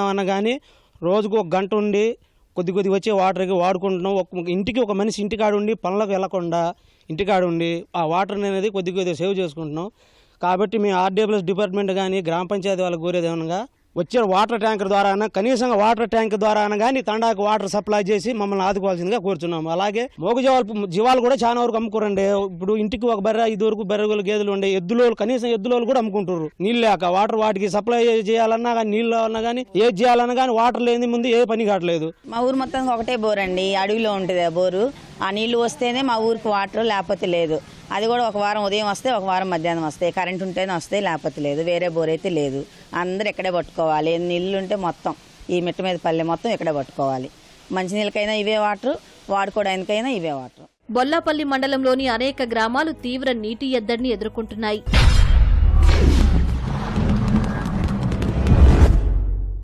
అన్న కానీ రోజుకు 1 గంట ఉండి కొద్ది వచ్చే వాటర్కి వాడుకుంటున్నాం. ఇంటికి ఒక మనిషి ఇంటికాడ ఉండి పనులకు వెళ్లకుండా ఇంటికాడ ఉండి ఆ వాటర్ అనేది కొద్ది సేవ్ చేసుకుంటున్నాం. కాబట్టి మేము ఆర్డబ్ల్యూఎస్ డిపార్ట్మెంట్ కానీ గ్రామ పంచాయతీ వాళ్ళకి కోరేది ఏమనగా వచ్చే వాటర్ ట్యాంకర్ ద్వారా కనీసంగా వాటర్ ట్యాంక్ ద్వారా కానీ తండాకు వాటర్ సప్లై చేసి మమ్మల్ని ఆదుకోవాల్సిందిగా కోరుచున్నాము. అలాగే జీవాలు కూడా చాలా వరకు అమ్ముకోరండి. ఇప్పుడు ఇంటికి ఒక బర్రె, ఇదివరకు బర్రెలు గేదెలు ఉండే ఎద్దులోలు, కనీసం ఎద్దులోలు కూడా అమ్ముకుంటారు. నీళ్ళు లేక వాటర్ వాటికి సప్లై చేయాలన్నా కానీ నీళ్ళు అన్నా కానీ ఏది చేయాలన్నా కానీ వాటర్ లేని ముందు ఏ పని కావట్లేదు. మా ఊరు మొత్తం ఒకటే బోర్ అండి, అడవిలో ఉంటుంది ఆ బోరు. ఆ నీళ్లు వస్తేనే మా ఊరికి వాటర్, లేకపోతే లేదు. అది కూడా ఒక వారం ఉదయం వస్తే, ఒక వారం మధ్యాహ్నం వస్తాయి. కరెంట్ ఉంటేనే వస్తాయి, లేకపోతే లేదు. వేరే బోర్ అయితే లేదు. అందరు ఇక్కడే పట్టుకోవాలి. నీళ్ళు ఉంటే మొత్తం ఈ మిట్ట మీద పల్లె మొత్తం ఇక్కడే పట్టుకోవాలి. మంచినీళ్ళకైనా ఇవే వాటర్, వాడుకోవడానికైనా ఇవే వాటర్. బొల్లాపల్లి మండలంలోని అనేక గ్రామాలు తీవ్ర నీటి ఎద్దడిని ఎదుర్కొంటున్నాయి.